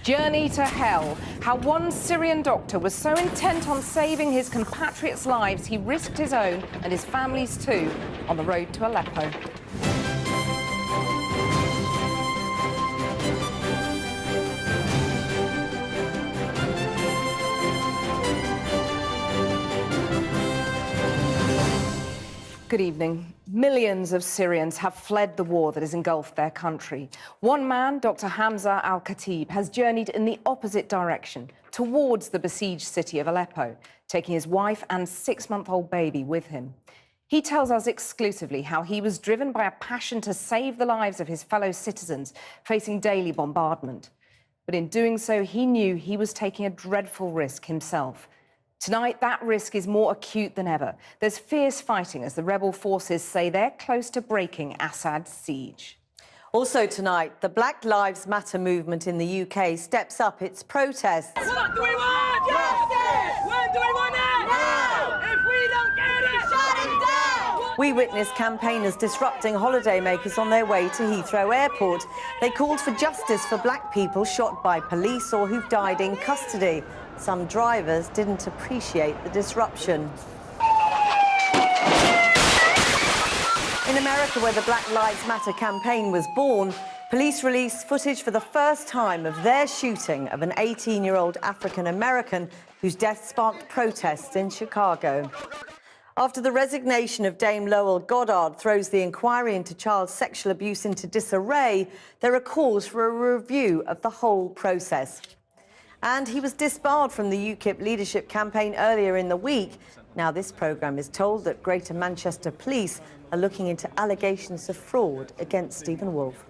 Journey to hell. How one Syrian doctor was so intent on saving his compatriots' lives, he risked his own and his family's too on the road to Aleppo. Good evening. Millions of Syrians have fled the war that has engulfed their country. One man, Dr. Hamza Al-Khatib, has journeyed in the opposite direction, towards the besieged city of Aleppo, taking his wife and 6-month-old baby with him. He tells us exclusively how he was driven by a passion to save the lives of his fellow citizens facing daily bombardment. But in doing so, he knew he was taking a dreadful risk himself. Tonight, that risk is more acute than ever. There's fierce fighting as the rebel forces say they're close to breaking Assad's siege. Also tonight, the Black Lives Matter movement in the UK steps up its protests. What do we want? Justice! When do we want it? Now! If we don't get it, shut it down! We witnessed campaigners disrupting holidaymakers on their way to Heathrow Airport. They called for justice for black people shot by police or who've died in custody. Some drivers didn't appreciate the disruption. In America, where the Black Lives Matter campaign was born, police released footage for the first time of their shooting of an 18-year-old African-American whose death sparked protests in Chicago. After the resignation of Dame Lowell Goddard throws the inquiry into child sexual abuse into disarray, there are calls for a review of the whole process. And he was disbarred from the UKIP leadership campaign earlier in the week. Now this programme is told that Greater Manchester Police are looking into allegations of fraud against Stephen Wolfe.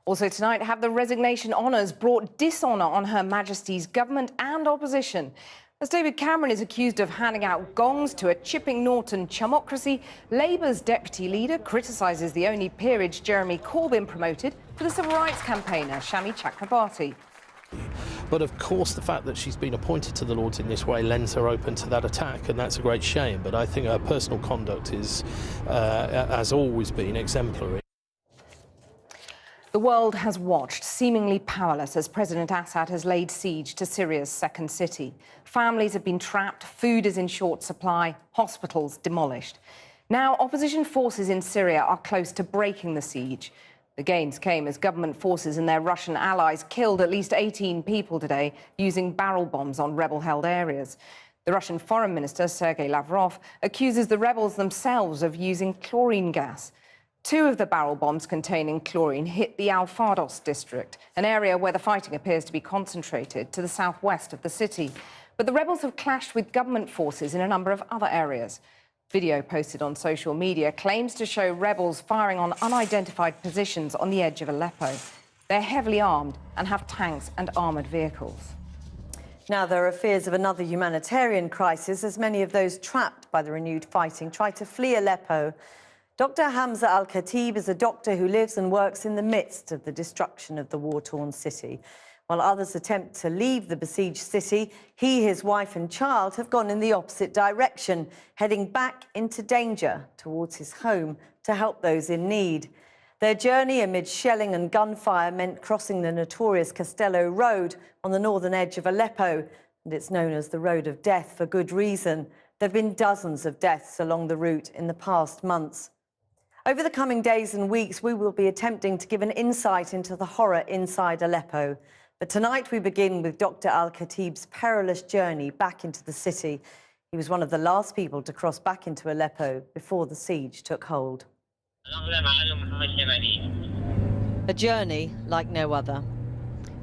Also tonight, have the resignation honours brought dishonour on Her Majesty's government and opposition? As David Cameron is accused of handing out gongs to a chipping Norton chumocracy, Labour's deputy leader criticises the only peerage Jeremy Corbyn promoted for the civil rights campaigner, Shami Chakrabarti. But of course, the fact that she's been appointed to the Lords in this way lends her open to that attack, and that's a great shame. But I think her personal conduct is, has always been, exemplary. The world has watched, seemingly powerless, as President Assad has laid siege to Syria's second city. Families have been trapped, food is in short supply, hospitals demolished. Now, opposition forces in Syria are close to breaking the siege. The gains came as government forces and their Russian allies killed at least 18 people today using barrel bombs on rebel-held areas. The Russian Foreign Minister, Sergei Lavrov, accuses the rebels themselves of using chlorine gas. 2 of the barrel bombs containing chlorine hit the Al-Fardos district, an area where the fighting appears to be concentrated to the southwest of the city. But the rebels have clashed with government forces in a number of other areas. Video posted on social media claims to show rebels firing on unidentified positions on the edge of Aleppo. They're heavily armed and have tanks and armoured vehicles. Now there are fears of another humanitarian crisis as many of those trapped by the renewed fighting try to flee Aleppo. Dr. Hamza Al-Khatib is a doctor who lives and works in the midst of the destruction of the war-torn city. While others attempt to leave the besieged city, he, his wife and child have gone in the opposite direction, heading back into danger towards his home to help those in need. Their journey amid shelling and gunfire meant crossing the notorious Castello Road on the northern edge of Aleppo, and it's known as the Road of Death for good reason. There have been dozens of deaths along the route in the past months. Over the coming days and weeks, we will be attempting to give an insight into the horror inside Aleppo. But tonight we begin with Dr. Al-Khatib's perilous journey back into the city. He was one of the last people to cross back into Aleppo before the siege took hold. A journey like no other.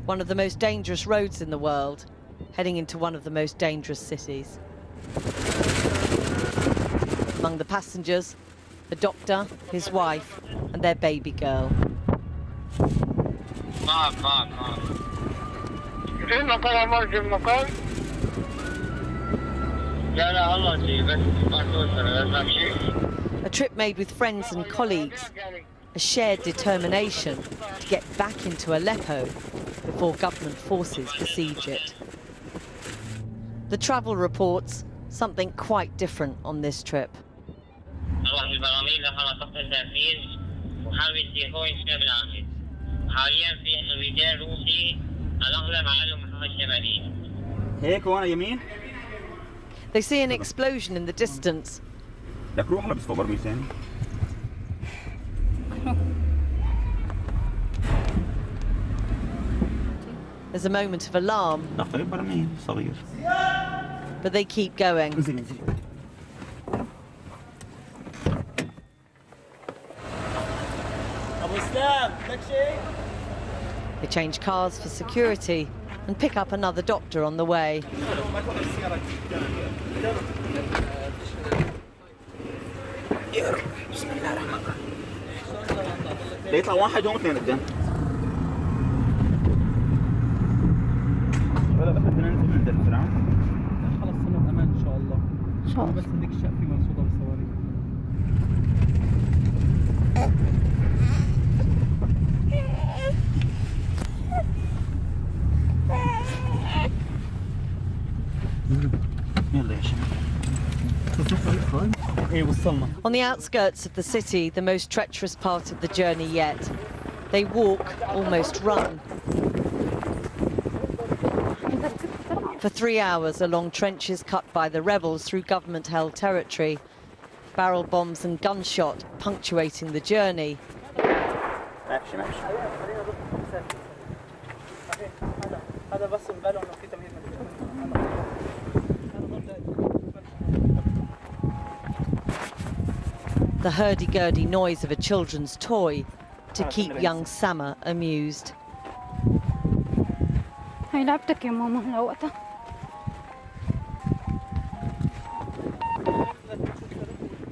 One of the most dangerous roads in the world, heading into one of the most dangerous cities. Among the passengers, the doctor, his wife, and their baby girl. A trip made with friends and colleagues, a shared determination to get back into Aleppo before government forces besiege it. The travel reports something quite different on this trip. هيك وانا يمين. They see an explosion in the distance. لك روح على بس برميل ثاني. There's a moment of alarm, نقطة برميل صغير. but they keep going. انزل انزل. ابو اسلام لك شيء؟ They change cars for security and pick up another doctor on the way. بسم الله الرحمن الرحيم. يطلع واحد هون اثنين قدام. ولا بس بدنا ننزل بسرعة. خلص صرنا بأمان إن شاء الله. إن شاء الله. بس هذيك الشقفة مرصودة بالصواريخ. يلا يا شباب. إيه وصلنا. On the outskirts of the city, the most treacherous part of the journey yet. They walk, almost run. For 3 hours along trenches cut by the rebels through government-held territory. Barrel bombs and gunshot punctuating the journey. ماشي ماشي. هذا بس بالون في تمهيد. The hurdy-gurdy noise of a children's toy to keep young Sama amused. هاي لعبتك يا ماما هلا وقتها.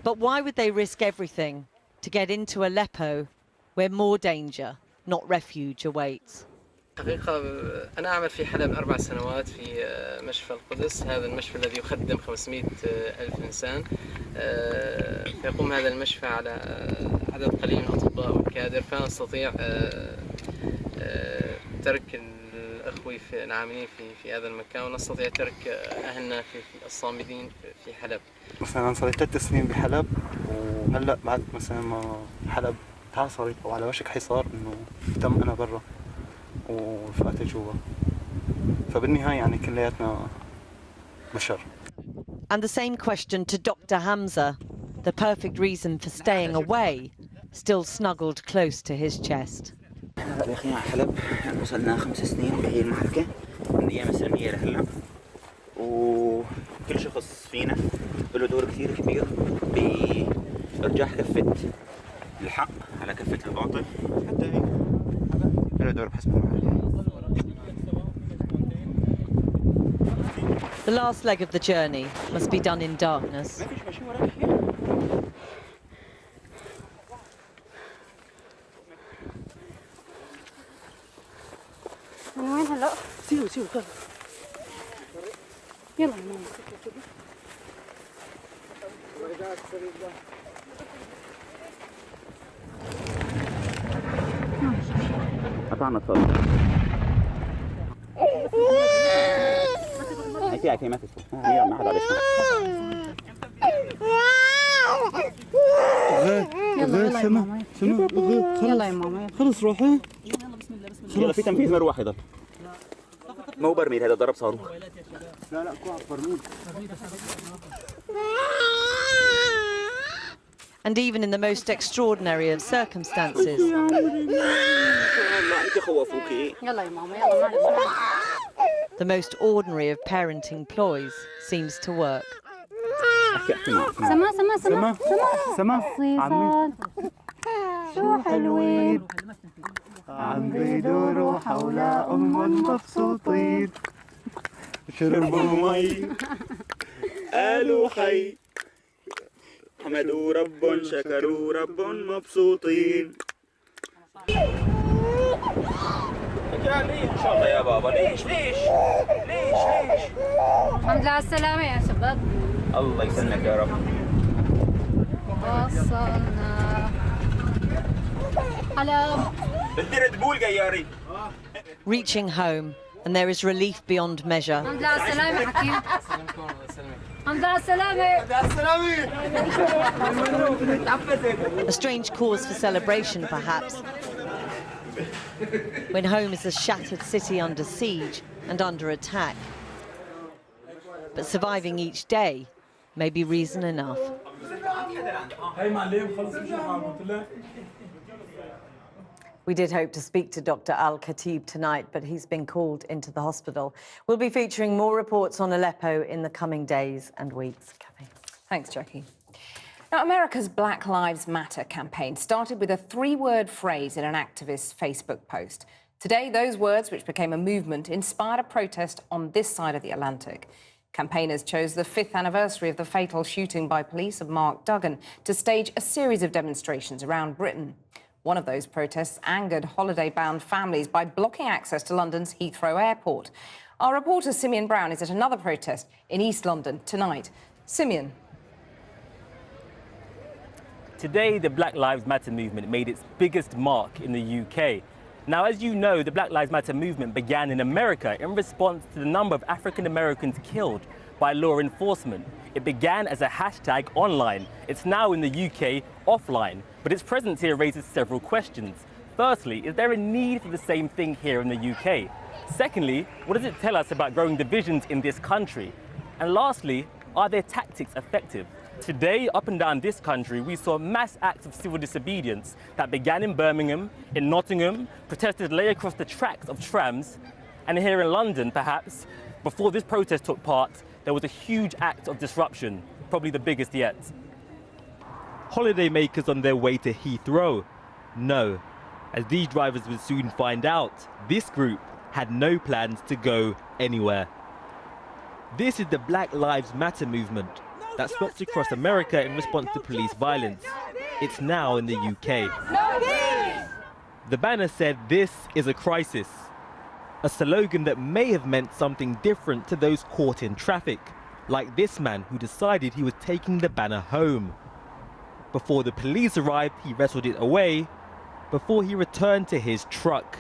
But why would they risk everything to get into Aleppo, where more danger, not refuge, awaits? حقيقة أنا أعمل في حلب 4 سنوات في مشفى القدس. هذا المشفى الذي يخدم 500 ألف إنسان. يقوم هذا المشفى على عدد قليل من الأطباء والكادر، فنستطيع ترك الأخوي العاملين في هذا المكان، ونستطيع ترك أهلنا في الصامدين في حلب. مثلا صار لي 3 سنين بحلب، وهلا بعد مثلا ما حلب تعصرت او على وشك حصار انه تم انا برا ورفقاتي جوا، فبالنهاية يعني كلياتنا بشر. And the same question to Dr. Hamza, the perfect reason for staying away, still snuggled close to his chest. احنا باقيين على حلب، وصلنا 5 سنين بهي المحركة من أيام السلمية لهلا، وكل شخص فينا له دور كثير كبير بإرجاح كفة الحق على كفة الباطل، حتى هيك له دور بحسب المحركة. The last leg of the journey must be done in darkness. ما فيش ماشي وراك. من وين هلا؟ سيو يلا يا ماما. قطعنا الصوت. هي ما تسوى، هي ما حدا بيسمع. يلا يا ماما. يلا يا ماما. خلص روحي. يلا في تنفيذ مروح يضل. مو برميل، هذا ضرب صاروخ. لا كوع برميل. And even in the most extraordinary of circumstances, يلا يا ماما يلا معلش. the most ordinary of parenting ploys seems to work. سما سما سما سما صيصان شو حلوين. عم بيدوروا حول مبسوطين، شربوا مي قالوا حي، حمدوا رب شكروا رب مبسوطين. ان شاء الله يا بابا. ليش الحمد لله على السلامة يا شباب. الله يسلمك يا رب. وصلنا حلب. بدي ريد بول جياري. Reaching home, and there is relief beyond measure. الحمد لله على السلامة حكيم. الحمد لله على السلامة. A strange cause for celebration, perhaps, when home is a shattered city under siege and under attack. But surviving each day may be reason enough. We did hope to speak to Dr. Al-Khatib tonight, but he's been called into the hospital. We'll be featuring more reports on Aleppo in the coming days and weeks. Kathy. Thanks, Jackie. Now, America's Black Lives Matter campaign started with a three-word phrase in an activist's Facebook post. Today, those words, which became a movement, inspired a protest on this side of the Atlantic. Campaigners chose the 5th anniversary of the fatal shooting by police of Mark Duggan to stage a series of demonstrations around Britain. One of those protests angered holiday-bound families by blocking access to London's Heathrow Airport. Our reporter Simeon Brown is at another protest in East London tonight. Simeon. Today, the Black Lives Matter movement made its biggest mark in the UK. Now, as you know, the Black Lives Matter movement began in America in response to the number of African Americans killed by law enforcement. It began as a hashtag online. It's now in the UK offline, but its presence here raises several questions. Firstly, is there a need for the same thing here in the UK? Secondly, what does it tell us about growing divisions in this country? And lastly, are their tactics effective? Today, up and down this country, we saw mass acts of civil disobedience that began in Birmingham, in Nottingham, protesters lay across the tracks of trams, and here in London, perhaps, before this protest took part, there was a huge act of disruption, probably the biggest yet. Holidaymakers on their way to Heathrow? No. As these drivers would soon find out, this group had no plans to go anywhere. This is the Black Lives Matter movement that swept across America in response to police violence. It's now in the UK. The banner said, "This is a crisis," a slogan that may have meant something different to those caught in traffic, like this man who decided he was taking the banner home. Before the police arrived, he wrestled it away before he returned to his truck,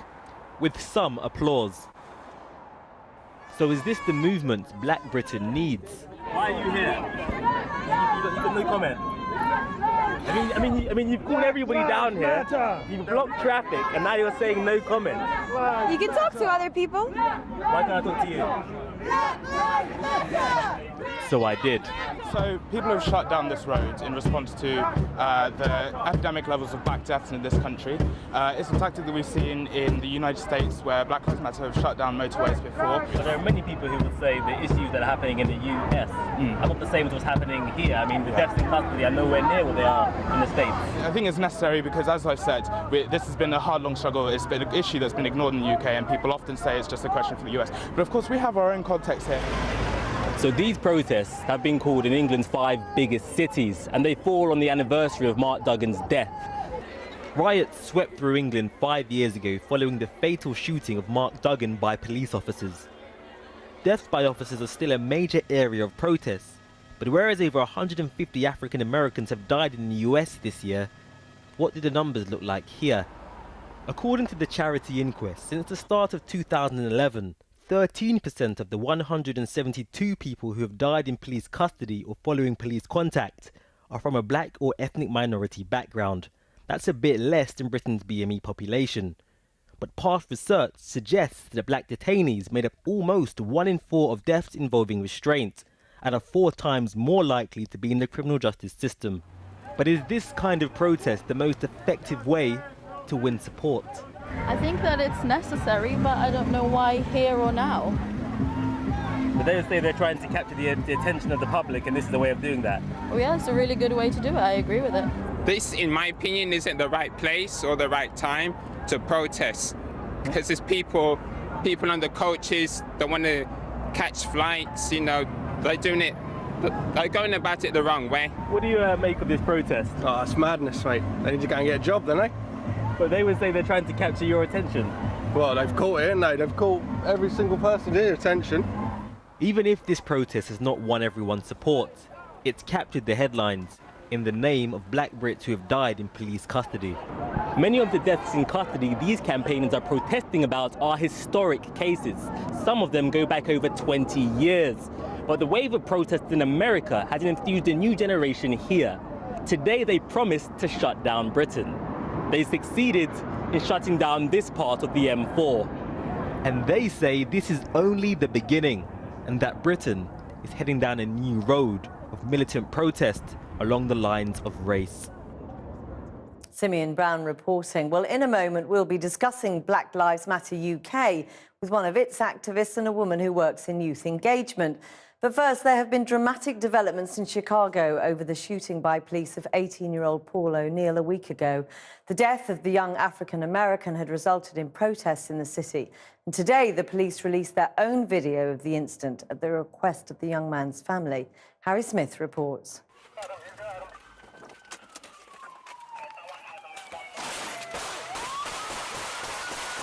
with some applause. So is this the movement Black Britain needs? Why are you here? You got no comment. I mean, you've called everybody down here. You've blocked traffic, and now you're saying no comment. You can talk to other people. Why can't I talk to you? So I did. So people have shut down this road in response to the epidemic levels of black deaths in this country. It's a tactic that we've seen in the United States where Black Lives Matter have shut down motorways before. But there are many people who would say the issues that are happening in the US are not the same as what's happening here. I mean, the deaths in custody are nowhere near what they are in the States. I think it's necessary because, as I've said, this has been a hard, long struggle. It's been an issue that's been ignored in the UK, and people often say it's just a question for the US. But of course, we have our own context here. So these protests have been called in England's 5 biggest cities, and they fall on the anniversary of Mark Duggan's death. Riots swept through England 5 years ago following the fatal shooting of Mark Duggan by police officers. Deaths by officers are still a major area of protest, but whereas over 150 African Americans have died in the US this year, what do the numbers look like here? According to the Charity Inquest, since the start of 2011, 13% of the 172 people who have died in police custody or following police contact are from a black or ethnic minority background. That's a bit less than Britain's BME population. But past research suggests that black detainees made up almost 1 in 4 of deaths involving restraint and are 4 times more likely to be in the criminal justice system. But is this kind of protest the most effective way to win support? I think that it's necessary, but I don't know why here or now. But they say they're trying to capture the attention of the public, and this is the way of doing that. Well, yeah, it's a really good way to do it. I agree with it. This, in my opinion, isn't the right place or the right time to protest, because there's people under coaches that want to catch flights. You know, they're going about it the wrong way. What do you make of this protest? Oh, it's madness, mate. They need to go and get a job, don't they? But they would say they're trying to capture your attention. Well, they've caught it, haven't they? They've caught every single person's attention. Even if this protest has not won everyone's support, it's captured the headlines in the name of black Brits who have died in police custody. Many of the deaths in custody these campaigners are protesting about are historic cases. Some of them go back over 20 years. But the wave of protests in America has infused a new generation here. Today they promised to shut down Britain. they succeeded in shutting down this part of the M4. And they say this is only the beginning, and that Britain is heading down a new road of militant protest along the lines of race. Simeon Brown reporting. Well, in a moment, we'll be discussing Black Lives Matter UK with one of its activists and a woman who works in youth engagement. But first, there have been dramatic developments in Chicago over the shooting by police of 18-year-old Paul O'Neill a week ago. The death of the young African-American had resulted in protests in the city. And today, the police released their own video of the incident at the request of the young man's family. Harry Smith reports.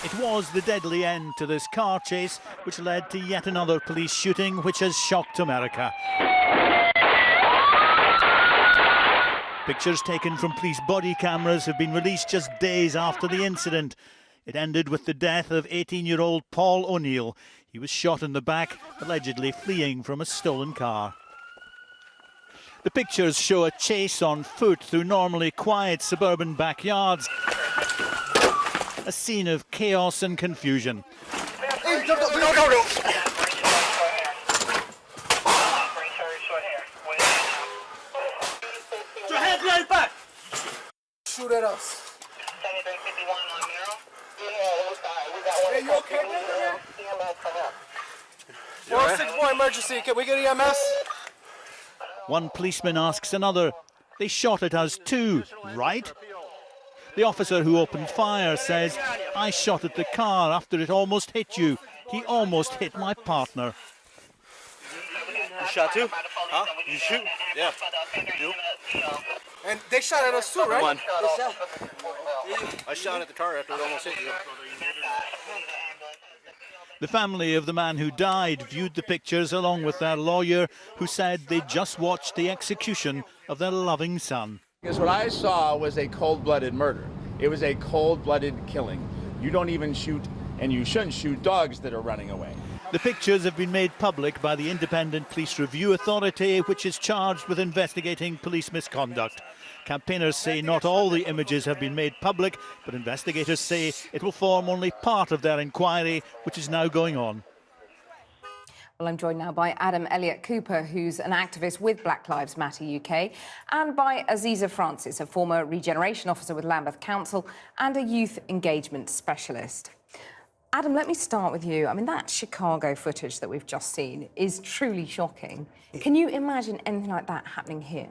It was the deadly end to this car chase, which led to yet another police shooting, which has shocked America. Pictures taken from police body cameras have been released just days after the incident. It ended with the death of 18-year-old Paul O'Neill. He was shot in the back, allegedly fleeing from a stolen car. The pictures show a chase on foot through normally quiet suburban backyards. A scene of chaos and confusion. Hey, no. Your hands behind back! Shoot at us. Hey, you okay? 464 emergency. Can we get EMS? One policeman asks another, "They shot at us too, right?" The officer who opened fire says, "I shot at the car after it almost hit you. He almost hit my partner." You shot too? Huh? You shoot? Yeah. You? And they shot at us too, right? One. I shot at the car after it almost hit you. The family of the man who died viewed the pictures along with their lawyer, who said they just watched the execution of their loving son. Because what I saw was a cold-blooded murder. It was a cold-blooded killing. You don't even shoot, and you shouldn't shoot dogs that are running away. The pictures have been made public by the Independent Police Review Authority, which is charged with investigating police misconduct. Campaigners say not all the images have been made public, but investigators say it will form only part of their inquiry, which is now going on. Well, I'm joined now by Adam Elliott-Cooper, who's an activist with Black Lives Matter UK, and by Aziza Francis, a former regeneration officer with Lambeth Council and a youth engagement specialist. Adam, let me start with you. I mean, that Chicago footage that we've just seen is truly shocking. Can you imagine anything like that happening here?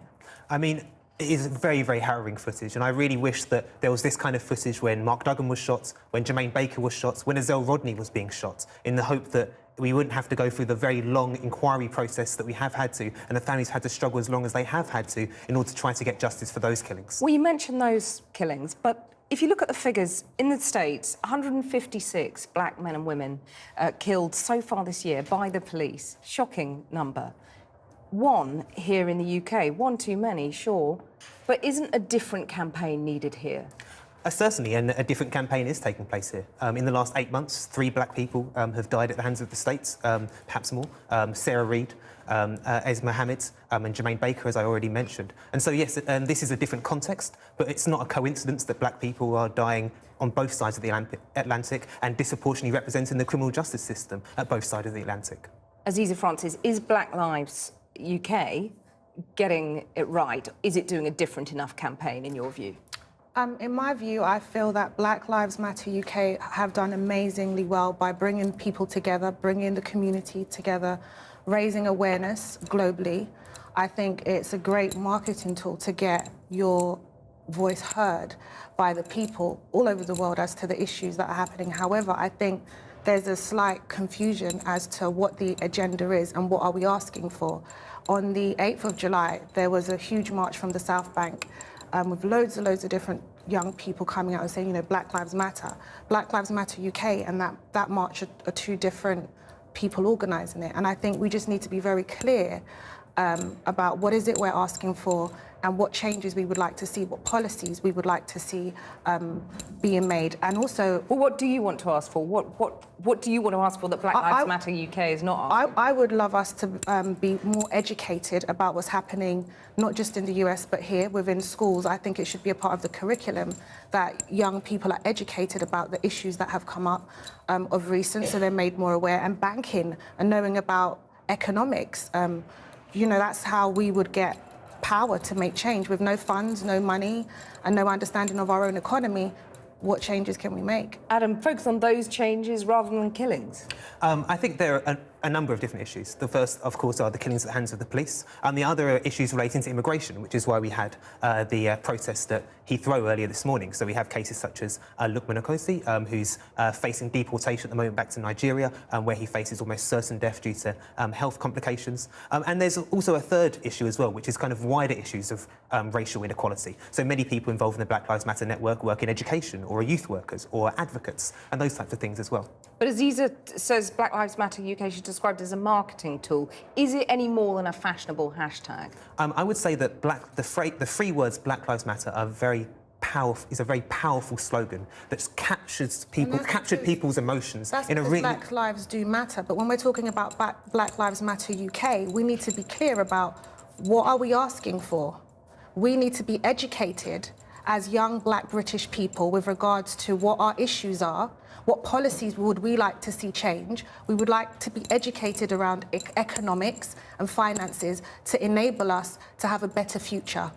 I mean, it is very, very harrowing footage, and I really wish that there was this kind of footage when Mark Duggan was shot, when Jermaine Baker was shot, when Azelle Rodney was being shot, in the hope that we wouldn't have to go through the very long inquiry process that we have had to, and the families had to struggle as long as they have had to in order to try to get justice for those killings. Well, you mentioned those killings, but if you look at the figures, in the States, 156 black men and women killed so far this year by the police. Shocking number. One here in the UK, one too many, sure, but isn't a different campaign needed here? Certainly, and a different campaign is taking place here. In the last 8 months, 3 black people have died at the hands of the states, perhaps more. Sarah Reid, Esma Hamid, and Jermaine Baker, as I already mentioned. And so, yes, this is a different context, but it's not a coincidence that black people are dying on both sides of the Atlantic and disproportionately representing the criminal justice system at both sides of the Atlantic. Aziza Francis, is Black Lives UK getting it right? Is it doing a different enough campaign, in your view? In my view, I feel that Black Lives Matter UK have done amazingly well by bringing people together, bringing the community together, raising awareness globally. I think it's a great marketing tool to get your voice heard by the people all over the world as to the issues that are happening. However, I think there's a slight confusion as to what the agenda is and what are we asking for. On the 8th of July, there was a huge march from the South Bank with loads and loads of different young people coming out and saying, you know, Black Lives Matter. Black Lives Matter UK and that march are two different people organising it. And I think we just need to be very clear about what is it we're asking for and what changes we would like to see, what policies we would like to see being made. And also... Well, what do you want to ask for? What do you want to ask for that Black Lives Matter UK is not asking? I would love us to be more educated about what's happening, not just in the US, but here within schools. I think it should be a part of the curriculum that young people are educated about the issues that have come up of recent, so they're made more aware, and banking and knowing about economics. You know, that's how we would get power to make change. With no funds, no money, and no understanding of our own economy, what changes can we make? Adam, focus on those changes rather than killings. I think there are a number of different issues. The first, of course, are the killings at the hands of the police. And the other are issues relating to immigration, which is why we had the protest at Heathrow earlier this morning. So we have cases such as Lukman Okosi, who's facing deportation at the moment back to Nigeria, where he faces almost certain death due to health complications. And there's also a third issue as well, which is kind of wider issues of racial inequality. So many people involved in the Black Lives Matter network work in education, or are youth workers, or advocates, and those types of things as well. But Aziza says Black Lives Matter UK should be described as a marketing tool. Is it any more than a fashionable hashtag? I would say that the three words Black Lives Matter are very powerful. Is a very powerful slogan that captured people's emotions. That's in a because really... Black lives do matter. But when we're talking about Black Lives Matter UK, we need to be clear about what are we asking for. We need to be educated as young Black British people with regards to what our issues are. What policies would we like to see change? We would like to be educated around economics and finances to enable us to have a better future.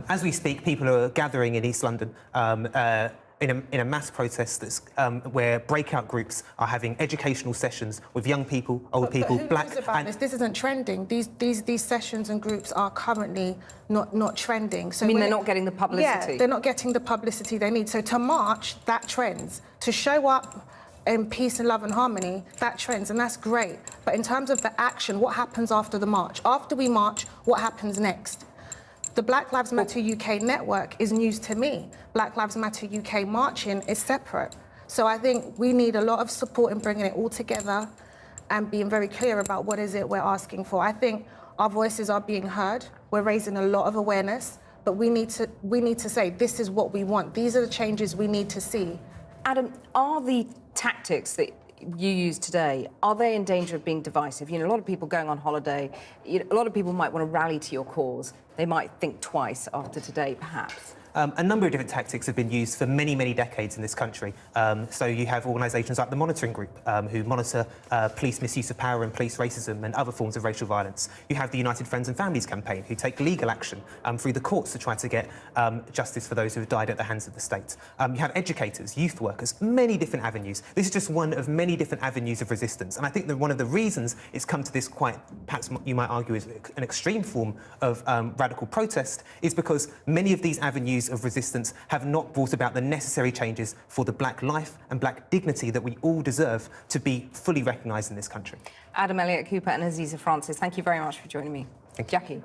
As we speak, people are gathering in East London in a mass protest that's, where breakout groups are having educational sessions with young people, old people, Black... But who knows about this? This isn't trending. These sessions and groups are currently not trending. So I mean, they're not getting the publicity? Yeah, they're not getting the publicity they need. So to march, that trends. To show up in peace and love and harmony, that trends, and that's great. But in terms of the action, what happens after the march? After we march, what happens next? The Black Lives Matter UK network is news to me. Black Lives Matter UK marching is separate. So I think we need a lot of support in bringing it all together and being very clear about what is it we're asking for. I think our voices are being heard. We're raising a lot of awareness, but we need to say this is what we want. These are the changes we need to see. Adam, are the tactics that you use today, are they in danger of being divisive? You know, a lot of people going on holiday, a lot of people might want to rally to your cause. They might think twice after today, perhaps. A number of different tactics have been used for many, many decades in this country. So you have organisations like the Monitoring Group, who monitor police misuse of power and police racism and other forms of racial violence. You have the United Friends and Families campaign, who take legal action through the courts to try to get justice for those who have died at the hands of the state. You have educators, youth workers, many different avenues. This is just one of many different avenues of resistance. And I think that one of the reasons it's come to this quite, perhaps you might argue, is an extreme form of radical protest is because many of these avenues of resistance have not brought about the necessary changes for the Black life and Black dignity that we all deserve to be fully recognised in this country. Adam Elliott-Cooper and Aziza Francis, thank you very much for joining me. Jackie.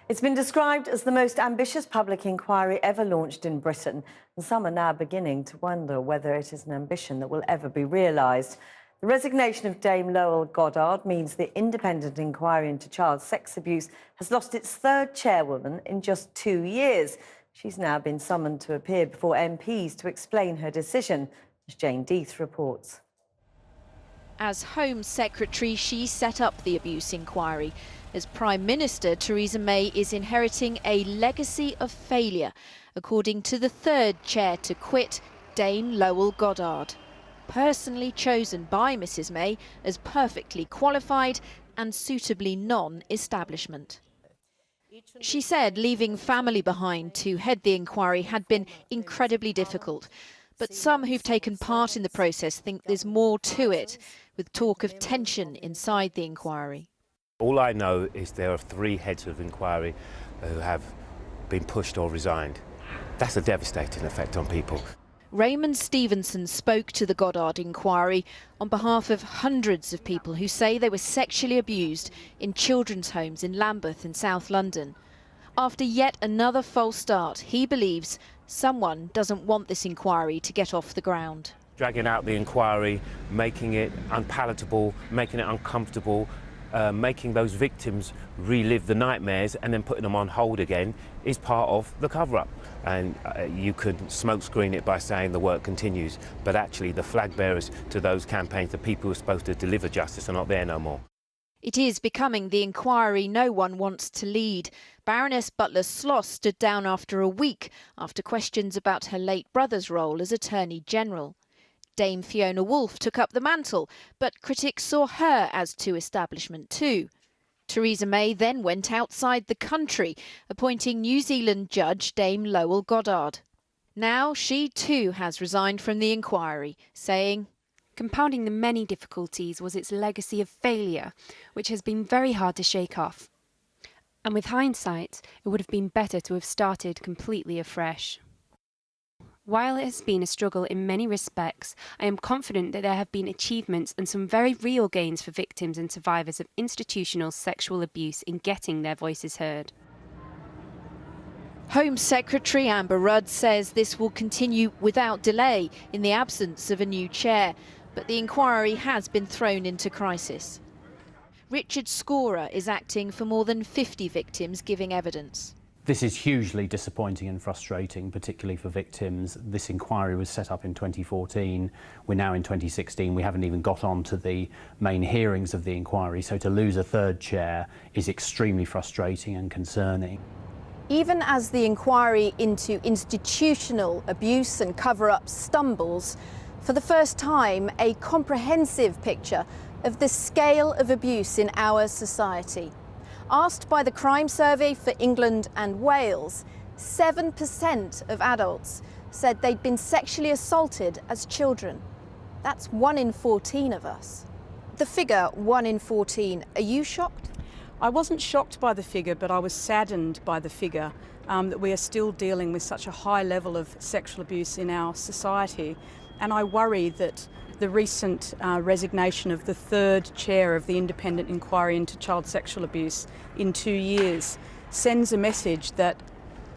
It's been described as the most ambitious public inquiry ever launched in Britain, and some are now beginning to wonder whether it is an ambition that will ever be realised. The resignation of Dame Lowell Goddard means the independent inquiry into child sex abuse has lost its third chairwoman in just 2 years. She's now been summoned to appear before MPs to explain her decision, as Jane Death reports. As Home Secretary, she set up the abuse inquiry. As Prime Minister, Theresa May is inheriting a legacy of failure, according to the third chair to quit, Dame Lowell Goddard. Personally chosen by Mrs May as perfectly qualified and suitably non-establishment. She said leaving family behind to head the inquiry had been incredibly difficult. But some who've taken part in the process think there's more to it, with talk of tension inside the inquiry. All I know is there are 3 heads of inquiry who have been pushed or resigned. That's a devastating effect on people. Raymond Stevenson spoke to the Goddard inquiry on behalf of hundreds of people who say they were sexually abused in children's homes in Lambeth in South London. After yet another false start, he believes someone doesn't want this inquiry to get off the ground. Dragging out the inquiry, making it unpalatable, making it uncomfortable, making those victims relive the nightmares and then putting them on hold again is part of the cover-up. And you could smokescreen it by saying the work continues, but actually the flag bearers to those campaigns, the people who are supposed to deliver justice, are not there no more. It is becoming the inquiry no one wants to lead. Baroness Butler-Sloss stood down after a week after questions about her late brother's role as Attorney General. Dame Fiona Woolf took up the mantle, but critics saw her as too establishment too. Theresa May then went outside the country, appointing New Zealand judge Dame Lowell Goddard. Now she too has resigned from the inquiry, saying, "Compounding the many difficulties was its legacy of failure, which has been very hard to shake off. And with hindsight, it would have been better to have started completely afresh. While it has been a struggle in many respects, I am confident that there have been achievements and some very real gains for victims and survivors of institutional sexual abuse in getting their voices heard." Home Secretary Amber Rudd says this will continue without delay in the absence of a new chair, but the inquiry has been thrown into crisis. Richard Scorer is acting for more than 50 victims giving evidence. This is hugely disappointing and frustrating, particularly for victims. This inquiry was set up in 2014. We're now in 2016. We haven't even got on to the main hearings of the inquiry, so to lose a third chair is extremely frustrating and concerning. Even as the inquiry into institutional abuse and cover-up stumbles, for the first time, a comprehensive picture of the scale of abuse in our society. Asked by the Crime Survey for England and Wales, 7% of adults said they'd been sexually assaulted as children. That's 1 in 14 of us. The figure 1 in 14, are you shocked? I wasn't shocked by the figure, but I was saddened by the figure that we are still dealing with such a high level of sexual abuse in our society. And I worry that the recent resignation of the third chair of the independent inquiry into child sexual abuse in 2 years sends a message that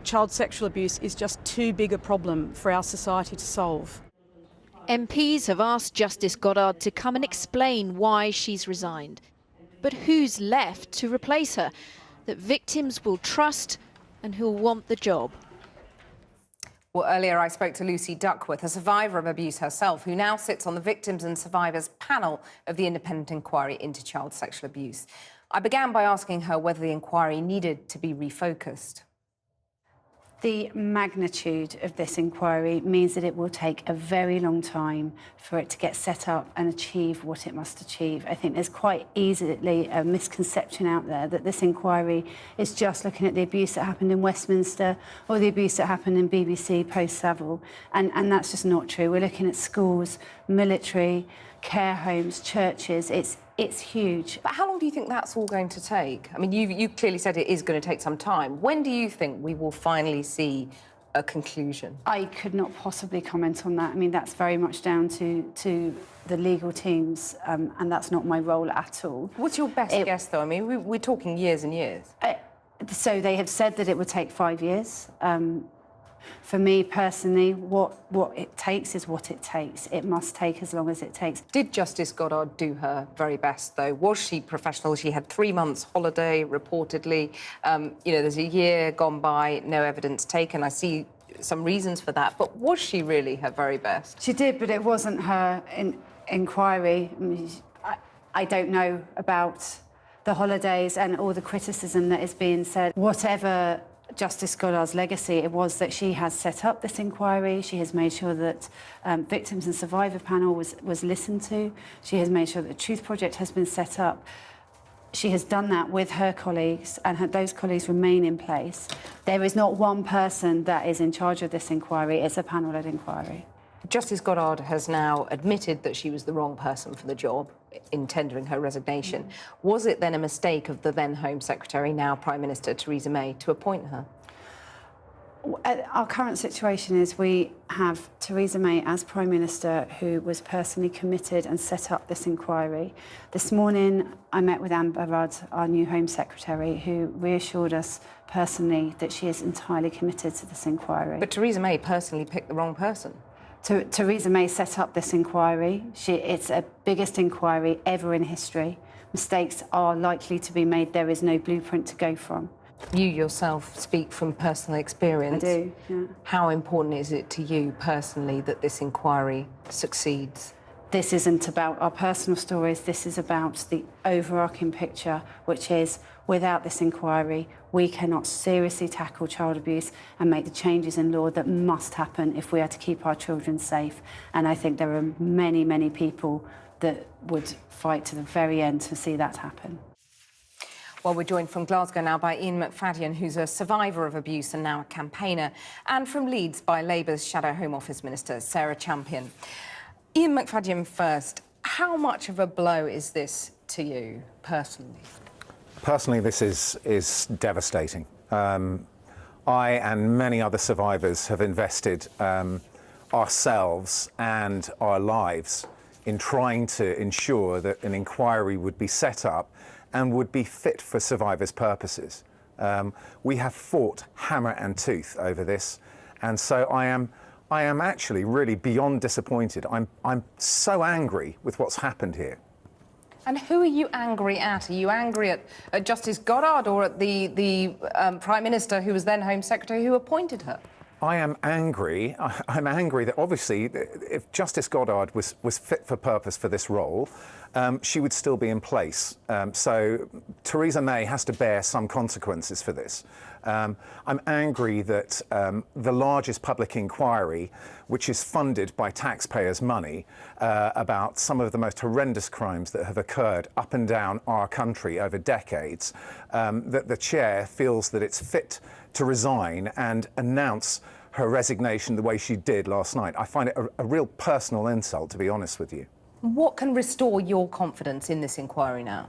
child sexual abuse is just too big a problem for our society to solve. MPs have asked Justice Goddard to come and explain why she's resigned. But who's left to replace her that victims will trust and who'll want the job? Well, earlier I spoke to Lucy Duckworth, a survivor of abuse herself, who now sits on the Victims and Survivors panel of the Independent Inquiry into Child Sexual Abuse. I began by asking her whether the inquiry needed to be refocused. The magnitude of this inquiry means that it will take a very long time for it to get set up and achieve what it must achieve. I think there's quite easily a misconception out there that this inquiry is just looking at the abuse that happened in Westminster or the abuse that happened in BBC post-Savile, and that's just not true. We're looking at schools, military, care homes, churches. It's huge. But how long do you think that's all going to take? I mean, you clearly said it is going to take some time. When do you think we will finally see a conclusion? I could not possibly comment on that. I mean, that's very much down to the legal teams, and that's not my role at all. What's your best guess, though? I mean, we're talking years and years. So they have said that it would take 5 years. For me personally, what it takes is what it takes. It must take as long as it takes. Did Justice Goddard do her very best, though? Was she professional? She had 3 months holiday, reportedly. You know, there's a year gone by, no evidence taken. I see some reasons for that. But was she really her very best? She did, but it wasn't her inquiry. I mean, I don't know about the holidays and all the criticism that is being said. Whatever Justice Goddard's legacy, it was that she has set up this inquiry. She has made sure that Victims and Survivor panel was listened to. She has made sure that the Truth Project has been set up. She has done that with her colleagues, and those colleagues remain in place. There is not one person that is in charge of this inquiry. It's a panel-led inquiry. Justice Goddard has now admitted that she was the wrong person for the job in tendering her resignation. Was it then a mistake of the then Home Secretary, now Prime Minister Theresa May, to appoint her? Our current situation is we have Theresa May as Prime Minister, who was personally committed and set up this inquiry. This morning I met with Amber Rudd, our new Home Secretary, who reassured us personally that she is entirely committed to this inquiry. But Theresa May personally picked the wrong person. Theresa May set up this inquiry. It's the biggest inquiry ever in history. mistakes are likely to be made. There is no blueprint to go from. You yourself speak from personal experience. I do, yeah. How important is it to you personally that this inquiry succeeds? This isn't about our personal stories, this is about the overarching picture, which is without this inquiry, we cannot seriously tackle child abuse and make the changes in law that must happen if we are to keep our children safe. And I think there are many, many people that would fight to the very end to see that happen. Well, we're joined from Glasgow now by Ian Macfadyen, who's a survivor of abuse and now a campaigner, and from Leeds by Labour's Shadow Home Office Minister, Sarah Champion. Ian Macfadyen first, how much of a blow is this to you personally? Personally, this is devastating. I and many other survivors have invested ourselves and our lives in trying to ensure that an inquiry would be set up and would be fit for survivors' purposes. We have fought hammer and tooth over this, and so I am actually really beyond disappointed. I'm so angry with what's happened here. And who are you angry at? Are you angry at Justice Goddard or at the Prime Minister, who was then Home Secretary, who appointed her? I am angry. I'm angry that obviously, if Justice Goddard was fit for purpose for this role, she would still be in place. So Theresa May has to bear some consequences for this. I'm angry that the largest public inquiry, which is funded by taxpayers' money, about some of the most horrendous crimes that have occurred up and down our country over decades, that the chair feels that it's fit to resign and announce her resignation the way she did last night. I find it a real personal insult, to be honest with you. What can restore your confidence in this inquiry now?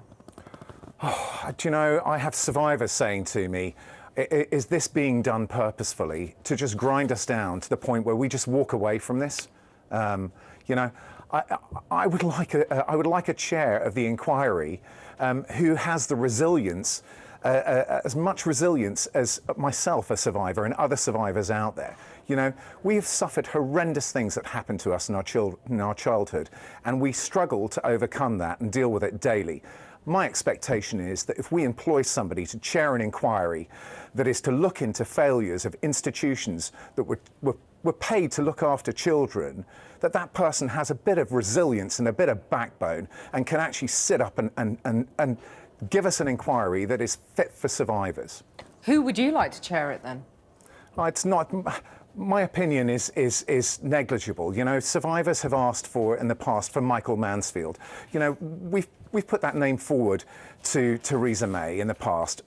Oh, do you know, I have survivors saying to me, is this being done purposefully to just grind us down to the point where we just walk away from this? You know, I would like a chair of the inquiry who has the resilience, as much resilience as myself, a survivor, and other survivors out there. You know, we have suffered horrendous things that happened to us in our childhood, and we struggle to overcome that and deal with it daily. My expectation is that if we employ somebody to chair an inquiry that is to look into failures of institutions that were paid to look after children, that person has a bit of resilience and a bit of backbone and can actually sit up and give us an inquiry that is fit for survivors. Who would you like to chair it then? It's not. My opinion is negligible. You know, survivors have asked for, in the past, for Michael Mansfield. You know, we've put that name forward to Theresa May in the past.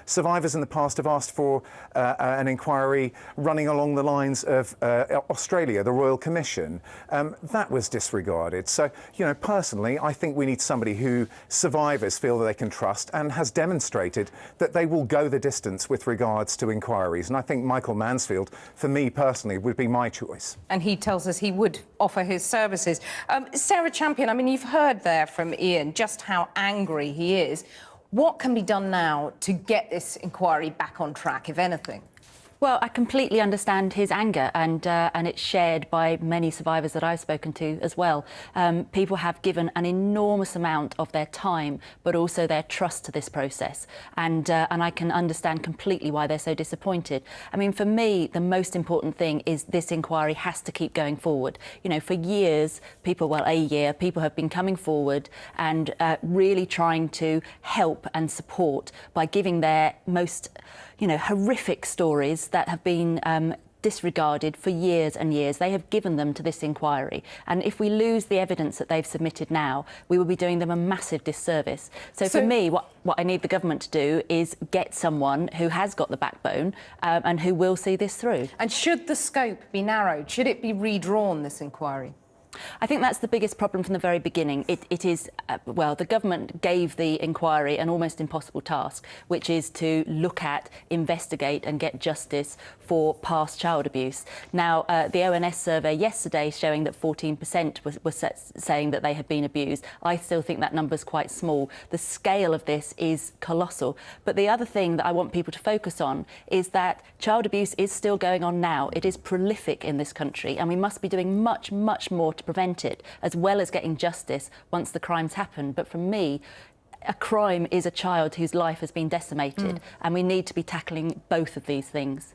Survivors in the past have asked for an inquiry running along the lines of Australia, the Royal Commission. That was disregarded. So, you know, personally, I think we need somebody who survivors feel that they can trust and has demonstrated that they will go the distance with regards to inquiries. And I think Michael Mansfield, for me personally, would be my choice. And he tells us he would offer his services. Sarah Champion, I mean, you've heard there from Ian just how angry he is. What can be done now to get this inquiry back on track, if anything? Well, I completely understand his anger, and it's shared by many survivors that I've spoken to as well. People have given an enormous amount of their time, but also their trust to this process, and I can understand completely why they're so disappointed. I mean, for me, the most important thing is this inquiry has to keep going forward. You know, for years, people have been coming forward and really trying to help and support by giving their most, you know, horrific stories that have been disregarded for years and years. They have given them to this inquiry. And if we lose the evidence that they've submitted now, we will be doing them a massive disservice. So for me, what I need the government to do is get someone who has got the backbone and who will see this through. And should the scope be narrowed? Should it be redrawn, this inquiry? I think that's the biggest problem from the very beginning. It is, well, the government gave the inquiry an almost impossible task, which is to look at, investigate and get justice for past child abuse. Now, the ONS survey yesterday showing that 14% was saying that they had been abused. I still think that number's quite small. The scale of this is colossal. But the other thing that I want people to focus on is that child abuse is still going on now. It is prolific in this country, and we must be doing much, much more to prevent it, as well as getting justice once the crimes happen. But for me, a crime is a child whose life has been decimated, and we need to be tackling both of these things.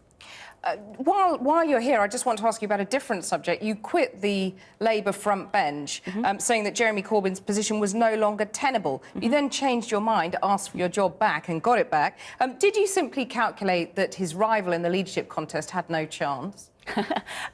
While you're here, I just want to ask you about a different subject. You quit the Labour front bench, saying that Jeremy Corbyn's position was no longer tenable. You then changed your mind, asked for your job back and got it back. Did you simply calculate that his rival in the leadership contest had no chance?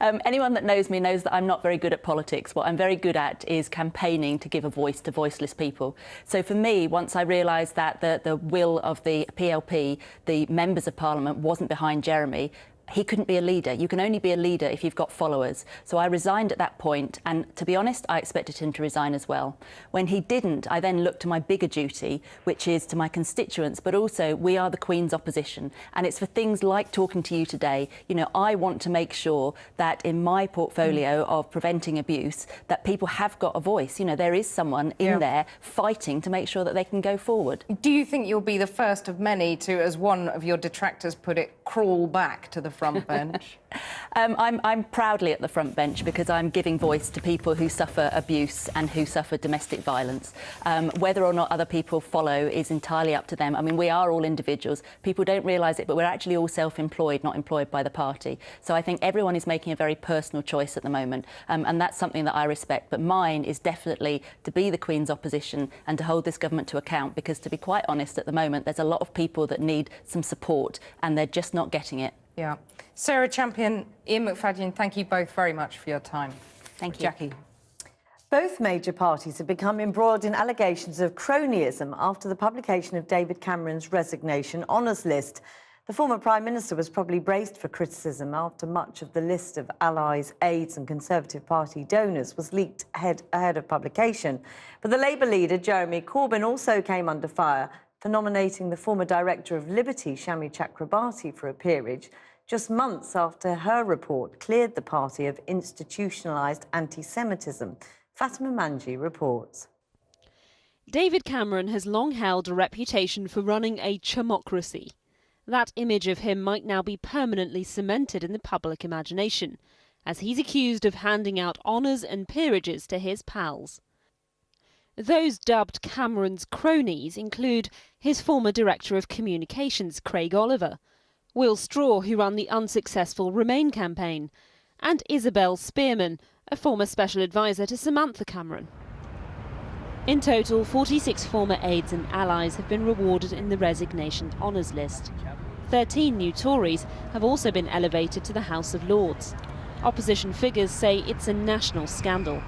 Anyone that knows me knows that I'm not very good at politics. What I'm very good at is campaigning to give a voice to voiceless people. So for me, once I realised that the will of the PLP, the members of Parliament, wasn't behind Jeremy, he couldn't be a leader. You can only be a leader if you've got followers. So I resigned at that point, and to be honest, I expected him to resign as well. When he didn't, I then looked to my bigger duty, which is to my constituents, but also we are the Queen's opposition, and it's for things like talking to you today. You know, I want to make sure that in my portfolio of preventing abuse, that people have got a voice. You know, there is someone in there fighting to make sure that they can go forward. Do you think you'll be the first of many to, as one of your detractors put it, crawl back to the front bench? I'm proudly at the front bench because I'm giving voice to people who suffer abuse and who suffer domestic violence. Whether or not other people follow is entirely up to them. I mean, we are all individuals. People don't realise it, but we're actually all self-employed, not employed by the party. So I think everyone is making a very personal choice at the moment, and that's something that I respect. But mine is definitely to be the Queen's opposition and to hold this government to account, because to be quite honest, at the moment, there's a lot of people that need some support and they're just not getting it. Yeah. Sarah Champion, Ian McFadyen, thank you both very much for your time. Thank you. Jackie. Both major parties have become embroiled in allegations of cronyism after the publication of David Cameron's resignation honours list. The former Prime Minister was probably braced for criticism after much of the list of allies, aides and Conservative Party donors was leaked ahead of publication. But the Labour leader, Jeremy Corbyn, also came under fire for nominating the former director of Liberty, Shami Chakrabarti, for a peerage, just months after her report cleared the party of institutionalised anti-Semitism. Fatima Manji reports. David Cameron has long held a reputation for running a chamocracy. That image of him might now be permanently cemented in the public imagination, as he's accused of handing out honours and peerages to his pals. Those dubbed Cameron's cronies include his former Director of Communications, Craig Oliver, Will Straw, who ran the unsuccessful Remain campaign, and Isabel Spearman, a former special advisor to Samantha Cameron. In total, 46 former aides and allies have been rewarded in the resignation honours list. 13 new Tories have also been elevated to the House of Lords. Opposition figures say it's a national scandal.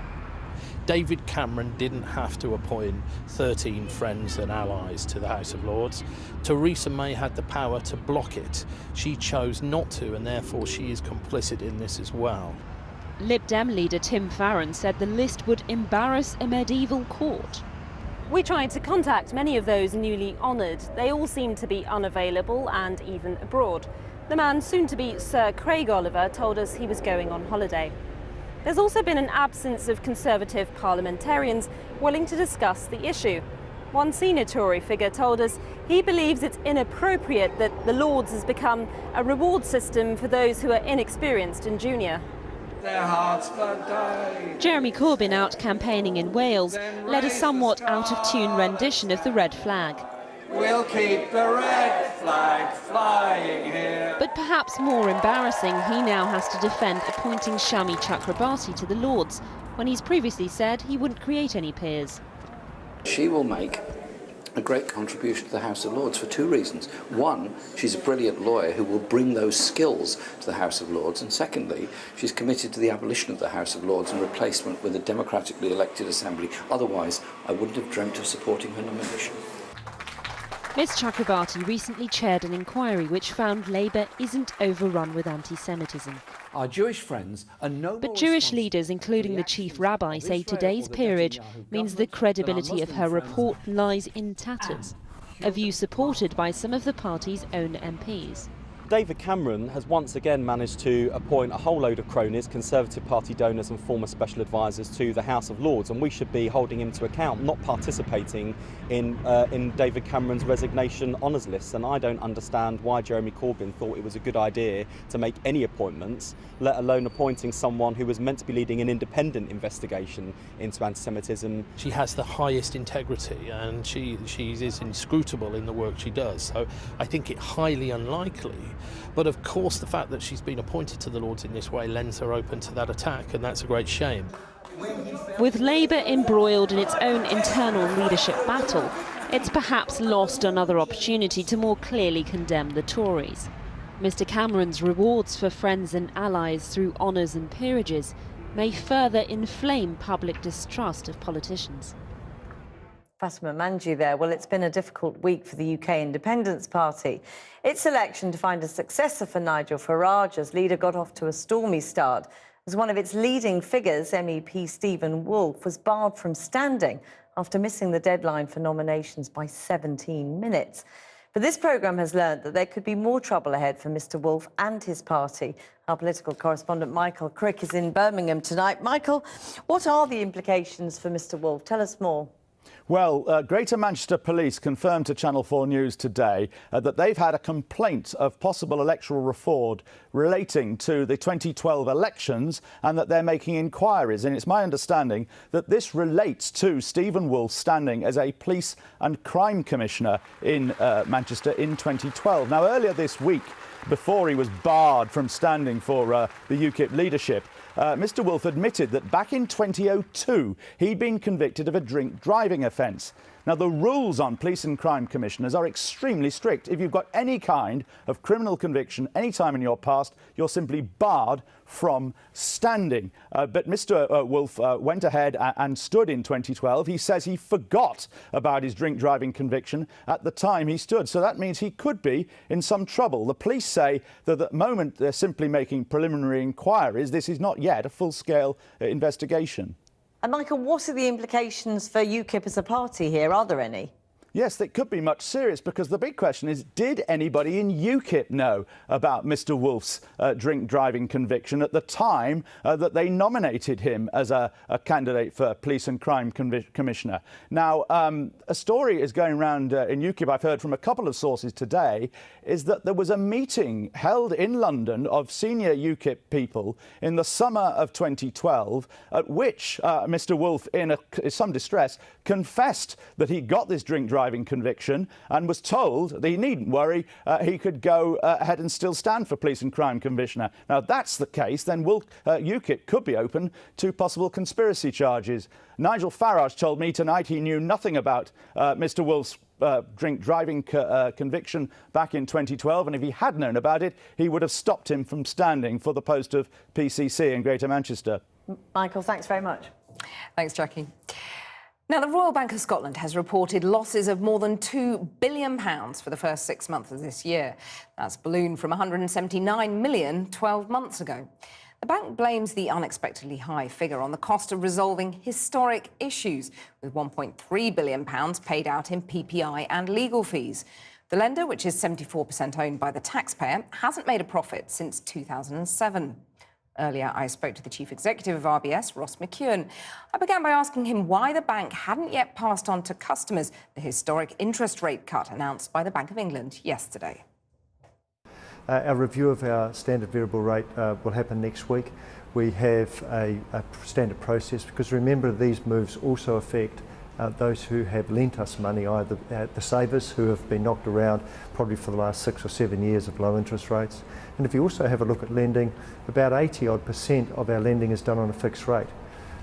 David Cameron didn't have to appoint 13 friends and allies to the House of Lords. Theresa May had the power to block it. She chose not to, and therefore she is complicit in this as well. Lib Dem leader Tim Farron said the list would embarrass a medieval court. We tried to contact many of those newly honoured. They all seemed to be unavailable and even abroad. The man, soon to be Sir Craig Oliver, told us he was going on holiday. There's also been an absence of Conservative parliamentarians willing to discuss the issue. One senior Tory figure told us he believes it's inappropriate that the Lords has become a reward system for those who are inexperienced and junior. Jeremy Corbyn, out campaigning in Wales, led a somewhat out-of-tune rendition of the red flag. We'll keep the red flag flying here. But perhaps more embarrassing, he now has to defend appointing Shami Chakrabarti to the Lords, when he's previously said he wouldn't create any peers. She will make a great contribution to the House of Lords for two reasons. One, she's a brilliant lawyer who will bring those skills to the House of Lords, and secondly, she's committed to the abolition of the House of Lords and replacement with a democratically elected assembly. Otherwise, I wouldn't have dreamt of supporting her nomination. Ms Chakrabarti recently chaired an inquiry which found Labour isn't overrun with anti-Semitism. Our Jewish friends are no But Jewish leaders, including the chief rabbi, say today's peerage means the credibility of her report lies in tatters, a view supported by some of the party's own MPs. David Cameron has once again managed to appoint a whole load of cronies, Conservative Party donors and former special advisors to the House of Lords, and we should be holding him to account, not participating in David Cameron's resignation honours list. And I don't understand why Jeremy Corbyn thought it was a good idea to make any appointments, let alone appointing someone who was meant to be leading an independent investigation into anti-Semitism. She has the highest integrity, and she is inscrutable in the work she does. So I think it highly unlikely. But of course, the fact that she's been appointed to the Lords in this way lends her open to that attack, and that's a great shame. With Labour embroiled in its own internal leadership battle, it's perhaps lost another opportunity to more clearly condemn the Tories. Mr Cameron's rewards for friends and allies through honours and peerages may further inflame public distrust of politicians. Fatima Manji there. Well, it's been a difficult week for the UK Independence Party. Its election to find a successor for Nigel Farage as leader got off to a stormy start, as one of its leading figures, MEP Stephen Woolfe, was barred from standing after missing the deadline for nominations by 17 minutes. But this programme has learnt that there could be more trouble ahead for Mr Woolfe and his party. Our political correspondent Michael Crick is in Birmingham tonight. Michael, what are the implications for Mr Woolfe? Tell us more. Well, Greater Manchester Police confirmed to Channel 4 News today that they've had a complaint of possible electoral fraud relating to the 2012 elections and that they're making inquiries. And it's my understanding that this relates to Stephen Woolfe standing as a police and crime commissioner in Manchester in 2012. Now, earlier this week, before he was barred from standing for the UKIP leadership, Mr Woolfe admitted that back in 2002 he'd been convicted of a drink driving offence. Now, the rules on police and crime commissioners are extremely strict. If you've got any kind of criminal conviction any time in your past, you're simply barred from standing. But Mr Woolfe went ahead and stood in 2012. He says he forgot about his drink driving conviction at the time he stood. So that means he could be in some trouble. The police say that at the moment they're simply making preliminary inquiries. This is not yet a full-scale investigation. And Michael, what are the implications for UKIP as a party here? Are there any? Yes, they could be much serious, because the big question is, did anybody in UKIP know about Mr Woolfe's drink driving conviction at the time that they nominated him as a candidate for police and crime commissioner? Now, a story is going around in UKIP, I've heard from a couple of sources today, is that there was a meeting held in London of senior UKIP people in the summer of 2012, at which Mr Woolfe, in some distress, confessed that he got this drink driving conviction and was told that he needn't worry, he could go ahead and still stand for police and crime commissioner. Now, if that's the case, then UKIP could be open to possible conspiracy charges. Nigel Farage told me tonight he knew nothing about Mr Woolfe's drink driving conviction back in 2012, and if he had known about it, he would have stopped him from standing for the post of PCC in Greater Manchester. Michael, thanks very much. Thanks, Jackie. Now, the Royal Bank of Scotland has reported losses of more than £2 billion for the first 6 months of this year. That's ballooned from £179 million 12 months ago. The bank blames the unexpectedly high figure on the cost of resolving historic issues, with £1.3 billion paid out in PPI and legal fees. The lender, which is 74% owned by the taxpayer, hasn't made a profit since 2007. Earlier, I spoke to the chief executive of RBS, Ross McEwen. I began by asking him why the bank hadn't yet passed on to customers the historic interest rate cut announced by the Bank of England yesterday. Our review of our standard variable rate will happen next week. We have a standard process, because remember, these moves also affect those who have lent us money, either the savers who have been knocked around probably for the last 6 or 7 years of low interest rates. And if you also have a look at lending, about 80% of our lending is done on a fixed rate.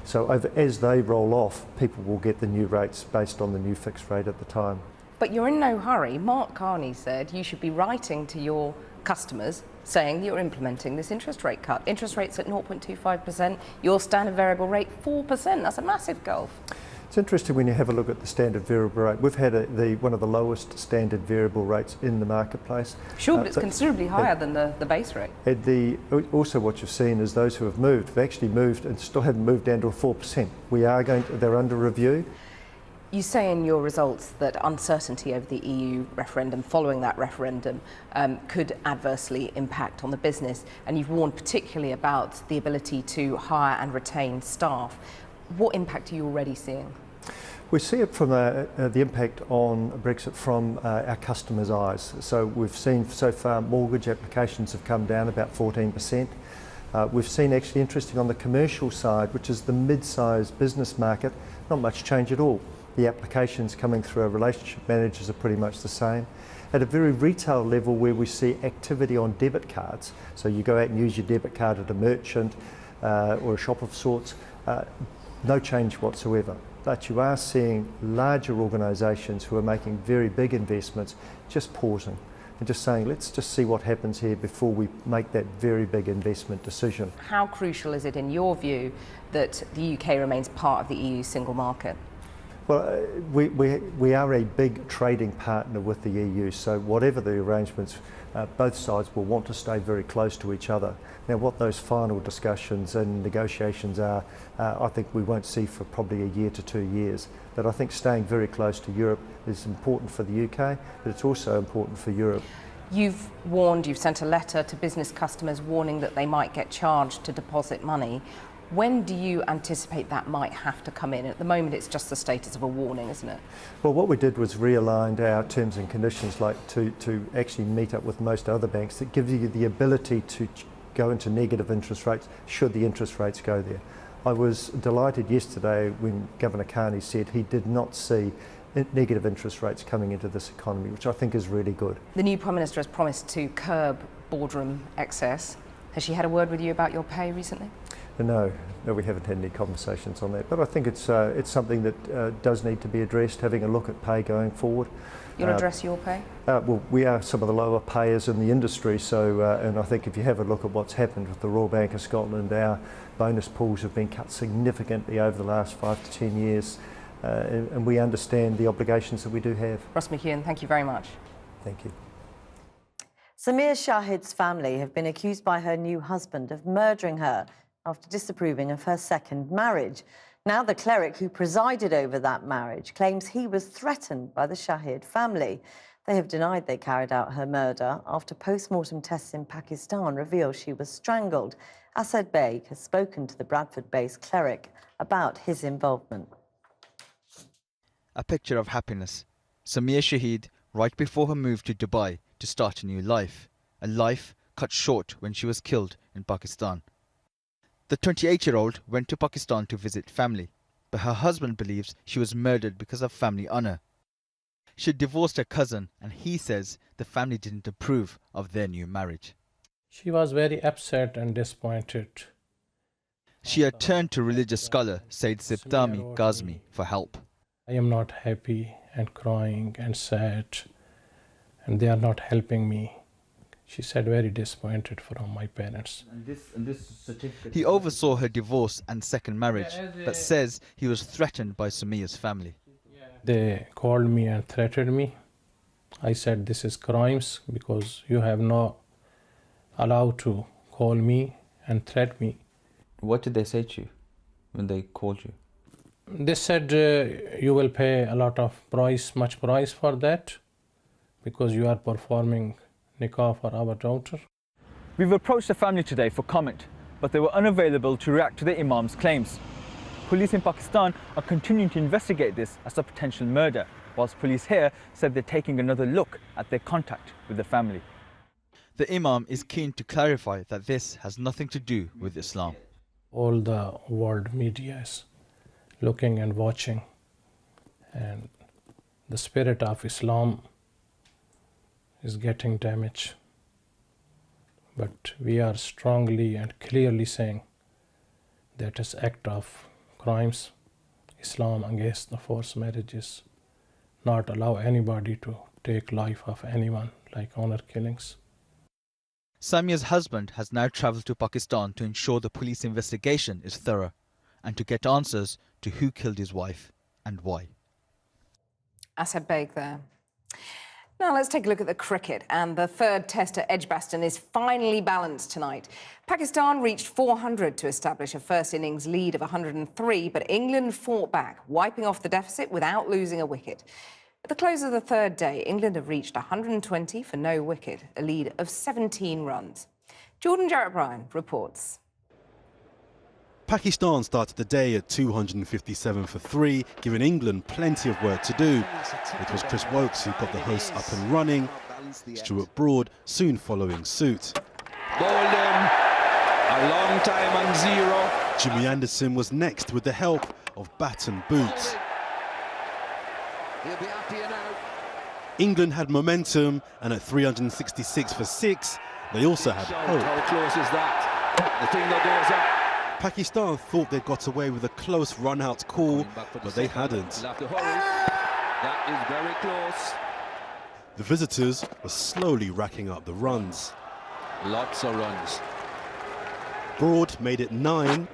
So as they roll off, people will get the new rates based on the new fixed rate at the time. But you're in no hurry. Mark Carney said you should be writing to your customers saying you're implementing this interest rate cut. Interest rates at 0.25%, your standard variable rate 4%. That's a massive gulf. It's interesting when you have a look at the standard variable rate. We've had one of the lowest standard variable rates in the marketplace. Sure, but it's considerably higher than the base rate. Also, what you've seen is those who have actually moved and still haven't moved down to a 4%. They're under review. You say in your results that uncertainty over the EU referendum, following that referendum, could adversely impact on the business, and you've warned particularly about the ability to hire and retain staff. What impact are you already seeing? We see it from the impact on Brexit from our customers' eyes. So we've seen so far mortgage applications have come down about 14%. We've seen actually interesting on the commercial side, which is the mid-sized business market, not much change at all. The applications coming through our relationship managers are pretty much the same. At a very retail level where we see activity on debit cards, so you go out and use your debit card at a merchant or a shop of sorts, no change whatsoever. But you are seeing larger organisations who are making very big investments just pausing and just saying, let's just see what happens here before we make that very big investment decision. How crucial is it in your view that the UK remains part of the EU single market? Well, we are a big trading partner with the EU, so whatever the arrangements, both sides will want to stay very close to each other. Now, what those final discussions and negotiations are, I think we won't see for probably a year to 2 years. But I think staying very close to Europe is important for the UK, but it's also important for Europe. You've warned, you've sent a letter to business customers warning that they might get charged to deposit money. When do you anticipate that might have to come in? At the moment, it's just the status of a warning, isn't it? Well, what we did was realigned our terms and conditions to actually meet up with most other banks that gives you the ability to go into negative interest rates should the interest rates go there. I was delighted yesterday when Governor Carney said he did not see negative interest rates coming into this economy, which I think is really good. The new Prime Minister has promised to curb boardroom excess. Has she had a word with you about your pay recently? No, we haven't had any conversations on that, but I think it's something that does need to be addressed, having a look at pay going forward. You'll address your pay? Well, we are some of the lower payers in the industry, so and I think if you have a look at what's happened with the Royal Bank of Scotland, our bonus pools have been cut significantly over the last 5 to 10 years, and we understand the obligations that we do have. Ross McEwan, thank you very much. Thank you. Samir Shahid's family have been accused by her new husband of murdering her after disapproving of her second marriage. Now the cleric who presided over that marriage claims he was threatened by the Shahid family. They have denied they carried out her murder after post-mortem tests in Pakistan reveal she was strangled. Asad Beg has spoken to the Bradford-based cleric about his involvement. A picture of happiness. Samir Shahid, right before her move to Dubai to start a new life. A life cut short when she was killed in Pakistan. The 28-year-old went to Pakistan to visit family, but her husband believes she was murdered because of family honour. She had divorced her cousin, and he says the family didn't approve of their new marriage. She was very upset and disappointed. She had turned to religious scholar Sayyid Sibtami Kazmi for help. I am not happy and crying and sad, and they are not helping me. She said very disappointed from my parents. He oversaw her divorce and second marriage, but says he was threatened by Samir's family. They called me and threatened me. I said this is crimes because you have not allowed to call me and threaten me. What did they say to you when they called you? They said you will pay a lot of price, much price for that, because you are performing nikah for our daughter. We've approached the family today for comment, but they were unavailable to react to the Imam's claims. Police in Pakistan are continuing to investigate this as a potential murder, whilst police here said they're taking another look at their contact with the family. The Imam is keen to clarify that this has nothing to do with Islam. All the world media is looking and watching, and the spirit of Islam is getting damaged. But we are strongly and clearly saying that is act of crimes. Islam against the forced marriages, not allow anybody to take life of anyone like honor killings. Samir's husband has now travelled to Pakistan to ensure the police investigation is thorough and to get answers to who killed his wife and why. Asad Beg there. Now let's take a look at the cricket, and the third test at Edgbaston is finally balanced tonight. Pakistan reached 400 to establish a first innings lead of 103, but England fought back, wiping off the deficit without losing a wicket. At the close of the third day, England have reached 120 for no wicket, a lead of 17 runs. Jordan Jarrett-Bryan reports. Pakistan started the day at 257 for 3, giving England plenty of work to do. It was Chris Woakes who got the hosts up and running, Stuart Broad soon following suit. Bolden, a long time on 0. Jimmy Anderson was next with the help of bat and boots. He'll be happier now. England had momentum, and at 366 for 6, they also had hope. How close is that? The finger goes up. Pakistan thought they got away with a close run-out call, but they hadn't. That is very close. The visitors were slowly racking up the runs. Lots of runs. Broad made it 9.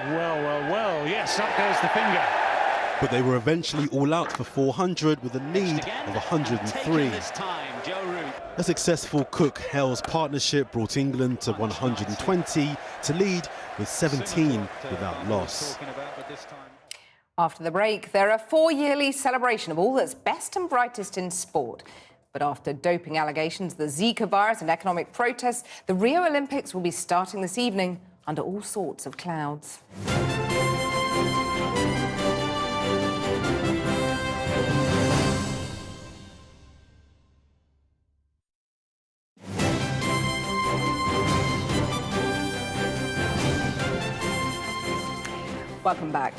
Well, yes, up goes the finger. But they were eventually all out for 400 with a lead of 103. A successful Cook-Hales partnership brought England to 120 to lead with 17 without loss. After the break, there are 4 yearly celebration of all that's best and brightest in sport. But after doping allegations, the Zika virus and economic protests, the Rio Olympics will be starting this evening under all sorts of clouds. Welcome back.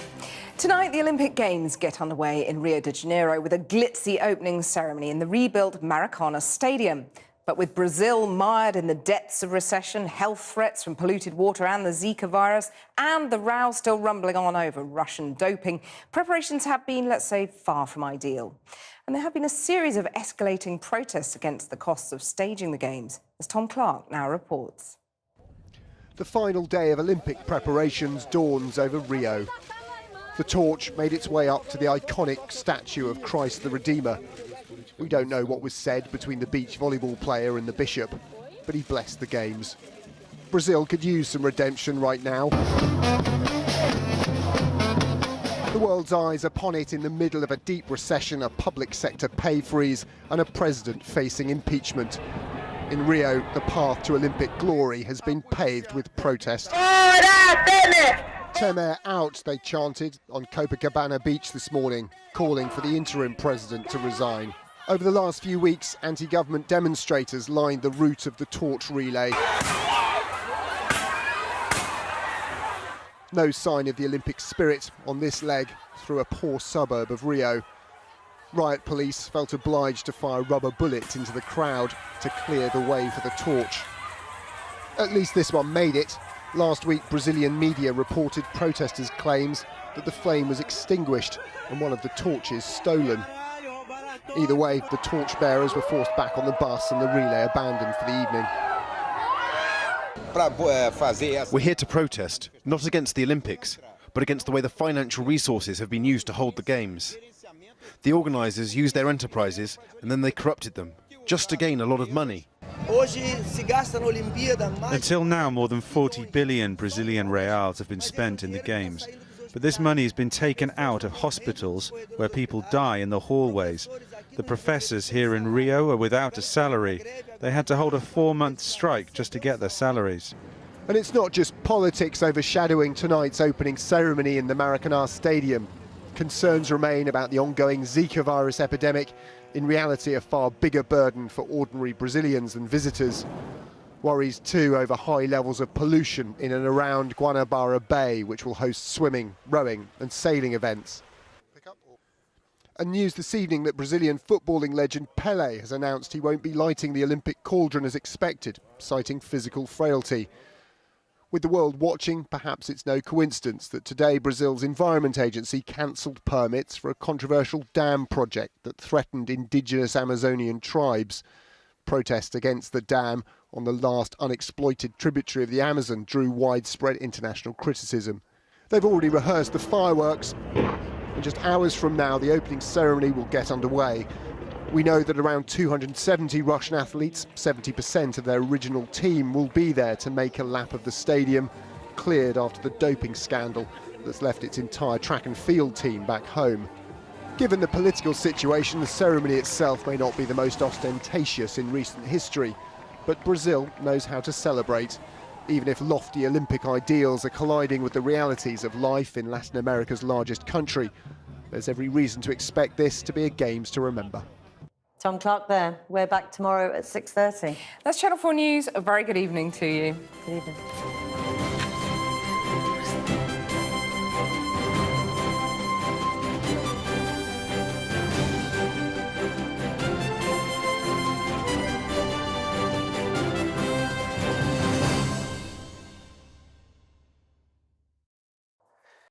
Tonight, the Olympic Games get underway in Rio de Janeiro with a glitzy opening ceremony in the rebuilt Maracana Stadium. But with Brazil mired in the depths of recession, health threats from polluted water and the Zika virus, and the row still rumbling on over Russian doping, preparations have been, let's say, far from ideal. And there have been a series of escalating protests against the costs of staging the Games, as Tom Clark now reports. The final day of Olympic preparations dawns over Rio. The torch made its way up to the iconic statue of Christ the Redeemer. We don't know what was said between the beach volleyball player and the bishop, but he blessed the games. Brazil could use some redemption right now. The world's eyes upon it in the middle of a deep recession, a public sector pay freeze, and a president facing impeachment. In Rio, the path to Olympic glory has been paved with protest. Temer out, they chanted on Copacabana Beach this morning, calling for the interim president to resign. Over the last few weeks, anti-government demonstrators lined the route of the torch relay. No sign of the Olympic spirit on this leg through a poor suburb of Rio. Riot police felt obliged to fire rubber bullets into the crowd to clear the way for the torch. At least this one made it. Last week, Brazilian media reported protesters' claims that the flame was extinguished and one of the torches stolen. Either way, the torchbearers were forced back on the bus and the relay abandoned for the evening. We're here to protest, not against the Olympics, but against the way the financial resources have been used to hold the Games. The organisers used their enterprises and then they corrupted them, just to gain a lot of money. Until now, more than 40 billion Brazilian reals have been spent in the Games. But this money has been taken out of hospitals where people die in the hallways. The professors here in Rio are without a salary. They had to hold a 4-month strike just to get their salaries. And it's not just politics overshadowing tonight's opening ceremony in the Maracanã Stadium. Concerns remain about the ongoing Zika virus epidemic, in reality a far bigger burden for ordinary Brazilians than visitors. Worries too over high levels of pollution in and around Guanabara Bay, which will host swimming, rowing and sailing events. And news this evening that Brazilian footballing legend Pelé has announced he won't be lighting the Olympic cauldron as expected, citing physical frailty. With the world watching, perhaps it's no coincidence that today Brazil's Environment Agency cancelled permits for a controversial dam project that threatened indigenous Amazonian tribes. Protests against the dam on the last unexploited tributary of the Amazon drew widespread international criticism. They've already rehearsed the fireworks, and just hours from now the opening ceremony will get underway. We know that around 270 Russian athletes, 70% of their original team, will be there to make a lap of the stadium, cleared after the doping scandal that's left its entire track and field team back home. Given the political situation, the ceremony itself may not be the most ostentatious in recent history, but Brazil knows how to celebrate, even if lofty Olympic ideals are colliding with the realities of life in Latin America's largest country. There's every reason to expect this to be a Games to remember. Tom Clark there. We're back tomorrow at 6:30. That's Channel 4 News. A very good evening to you. Good evening.